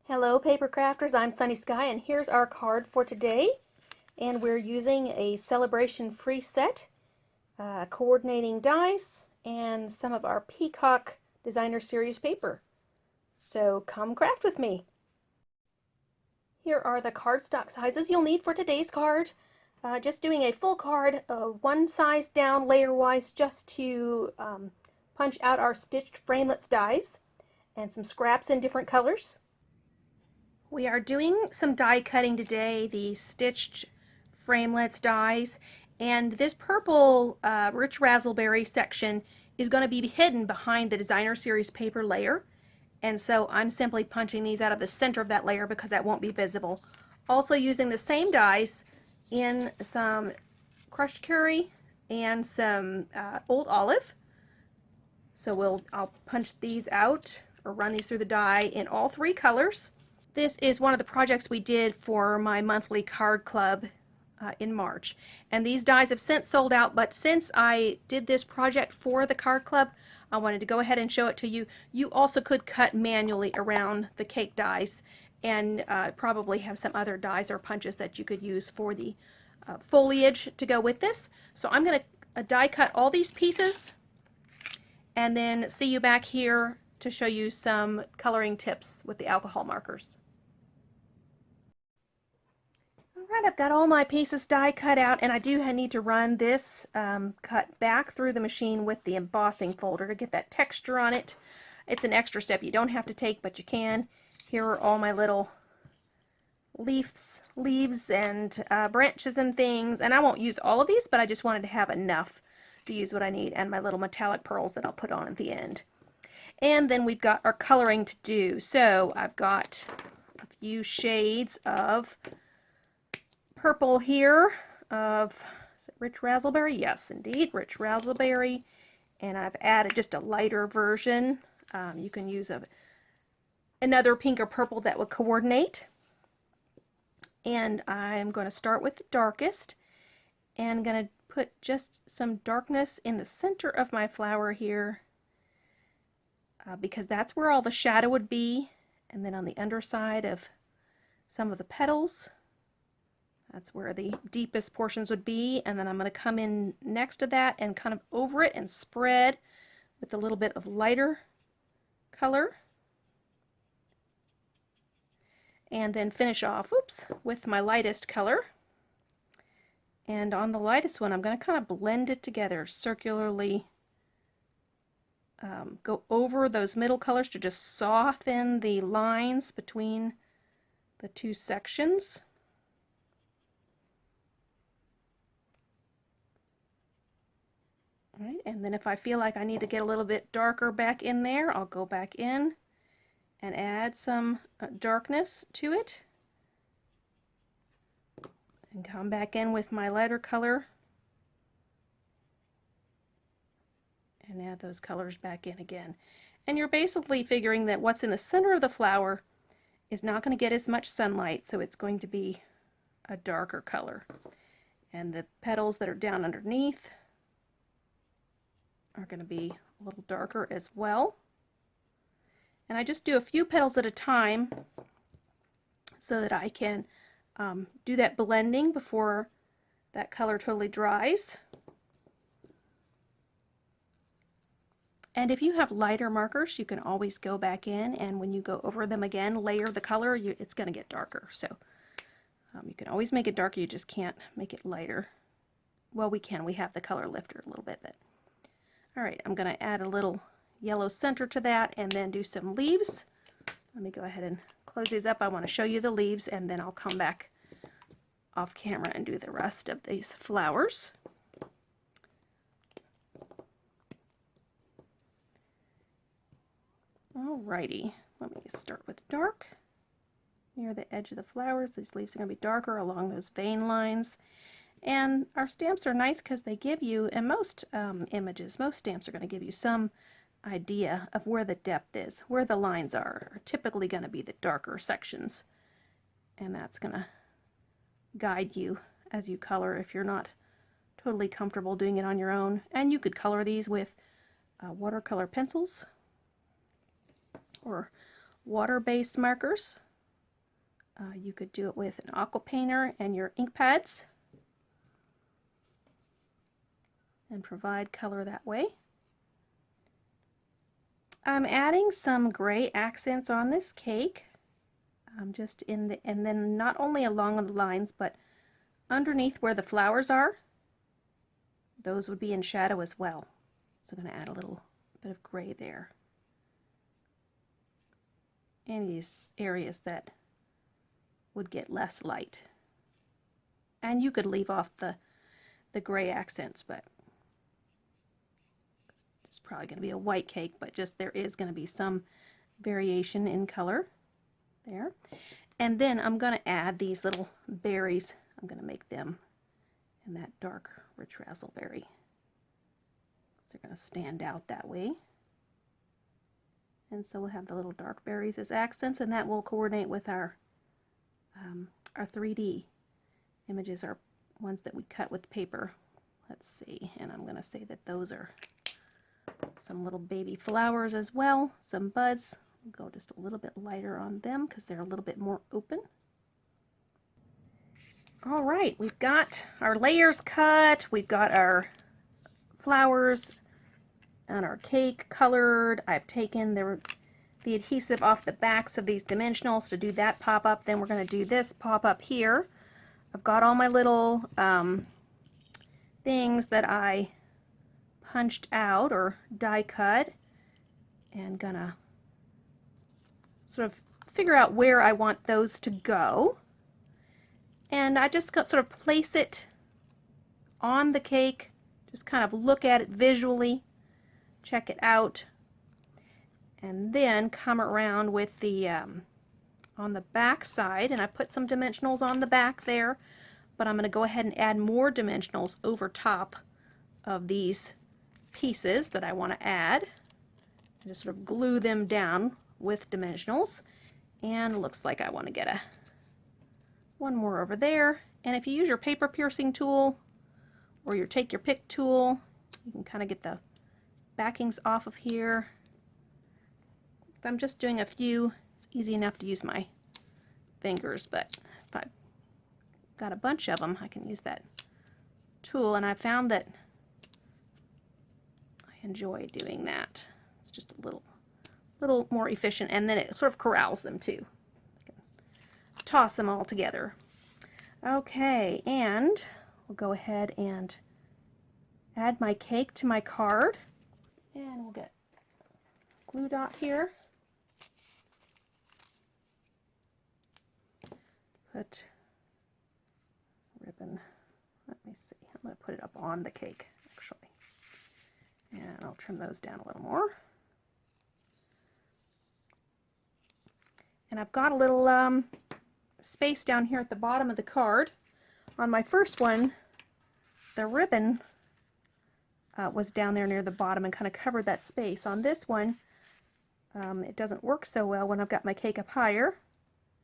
Hello paper crafters, I'm Sunny Sky and here's our card for today, and we're using a Celebration free set, coordinating dies, and some of our Peacock Designer Series paper. So come craft with me. Here are the cardstock sizes you'll need for today's card. Just doing a full card, one size down layer-wise, just to punch out our stitched framelits dies and some scraps in different colors. We are doing some die cutting today, the stitched framelits dies, and this purple rich razzleberry section is going to be hidden behind the Designer Series paper layer, and so I'm simply punching these out of the center of that layer because that won't be visible. Also using the same dies in some crushed curry and some old olive. So I'll punch these out or run these through the die in all three colors. This is one of the projects we did for my monthly card club in March. And these dies have since sold out, but since I did this project for the card club, I wanted to go ahead and show it to you. You also could cut manually around the cake dies and probably have some other dies or punches that you could use for the foliage to go with this. So I'm going to die cut all these pieces and then see you back here to show you some coloring tips with the alcohol markers. Alright, I've got all my pieces die cut out, and I do need to run this cut back through the machine with the embossing folder to get that texture on it. It's an extra step you don't have to take, but you can. Here are all my little leaves and branches and things, and I won't use all of these, but I just wanted to have enough to use what I need, and my little metallic pearls that I'll put on at the end. And then we've got our coloring to do. So I've got a few shades of purple here of, is it rich razzleberry? Yes, indeed, rich razzleberry. And I've added just a lighter version. You can use another pink or purple that would coordinate. And I'm going to start with the darkest and going to put just some darkness in the center of my flower here because that's where all the shadow would be. And then on the underside of some of the petals, that's where the deepest portions would be, and then I'm going to come in next to that and kind of over it and spread with a little bit of lighter color. And then finish off, with my lightest color. And on the lightest one, I'm going to kind of blend it together circularly. Go over those middle colors to just soften the lines between the two sections. All right, and then if I feel like I need to get a little bit darker back in there, I'll go back in and add some darkness to it. And come back in with my lighter color and add those colors back in again. And you're basically figuring that what's in the center of the flower is not going to get as much sunlight, so it's going to be a darker color. And the petals that are down underneath are going to be a little darker as well. And I just do a few petals at a time so that I can do that blending before that color totally dries. And if you have lighter markers, you can always go back in, and when you go over them again, layer the color, it's going to get darker. So you can always make it darker, you just can't make it lighter. Well, we can. We have the color lifter a little bit. Alright, I'm going to add a little yellow center to that and then do some leaves. Let me go ahead and close these up. I want to show you the leaves, and then I'll come back off camera and do the rest of these flowers. Alrighty, let me start with dark. Near the edge of the flowers, these leaves are going to be darker along those vein lines. And our stamps are nice because they give you, in most images, most stamps are going to give you some idea of where the depth is, where the lines are typically going to be the darker sections. And that's going to guide you as you color if you're not totally comfortable doing it on your own. And you could color these with watercolor pencils or water-based markers. You could do it with an aqua painter and your ink pads and provide color that way. I'm adding some gray accents on this cake, just in the, and then not only along the lines, but underneath where the flowers are. Those would be in shadow as well. So I'm going to add a little bit of gray there. In these areas that would get less light. And you could leave off the gray accents, but it's probably going to be a white cake, but just there is going to be some variation in color there. And then I'm going to add these little berries. I'm going to make them in that dark rich razzleberry. So they're going to stand out that way. And so we'll have the little dark berries as accents, and that will coordinate with our 3D images, our ones that we cut with paper. Let's see, and I'm going to say that those are some little baby flowers as well, some buds. We'll go just a little bit lighter on them because they're a little bit more open. All right, we've got our layers cut, we've got our flowers and our cake colored. I've taken the adhesive off the backs of these dimensionals to do that pop-up. Then we're going to do this pop-up here. I've got all my little things that I punched out or die cut, and gonna sort of figure out where I want those to go. And I just sort of place it on the cake, just kind of look at it visually, check it out, and then come around with the on the back side, and I put some dimensionals on the back there, but I'm going to go ahead and add more dimensionals over top of these pieces that I want to add. And just sort of glue them down with dimensionals, and it looks like I want to get one more over there. And if you use your paper piercing tool or your take your pick tool, you can kind of get the backings off of here. If I'm just doing a few, it's easy enough to use my fingers, but if I've got a bunch of them, I can use that tool, and I found that I enjoy doing that. It's just a little more efficient, and then it sort of corrals them too. I can toss them all together. Okay, and we'll go ahead and add my cake to my card, and we'll get glue dot here. Put ribbon, let me see, I'm going to put it up on the cake actually, and I'll trim those down a little more. And I've got a little space down here at the bottom of the card. On my first one, the ribbon was down there near the bottom and kind of covered that space. On this one, it doesn't work so well when I've got my cake up higher,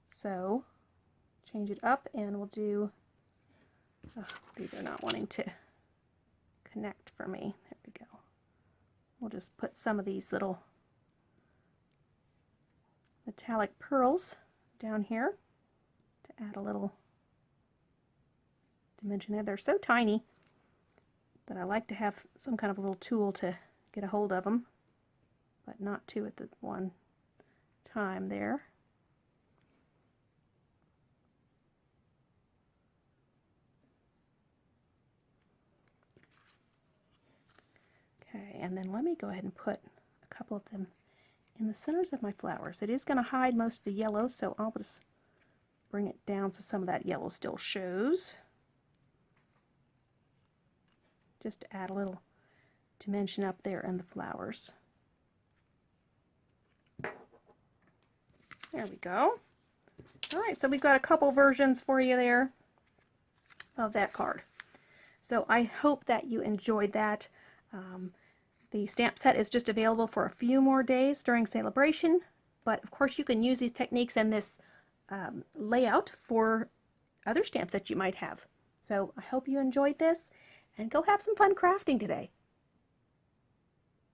so change it up, and we'll do, these are not wanting to connect for me. There we go. We'll just put some of these little metallic pearls down here to add a little dimension there. They're so tiny that I like to have some kind of a little tool to get a hold of them, but not two at the one time there. Okay, and then let me go ahead and put a couple of them in the centers of my flowers. It is going to hide most of the yellow, so I'll just bring it down so some of that yellow still shows. Just to add a little dimension up there in the flowers. There we go. Alright, so we've got a couple versions for you there of that card. So I hope that you enjoyed that. The stamp set is just available for a few more days during Sale-a-bration, but of course you can use these techniques and this layout for other stamps that you might have. So I hope you enjoyed this, and go have some fun crafting today.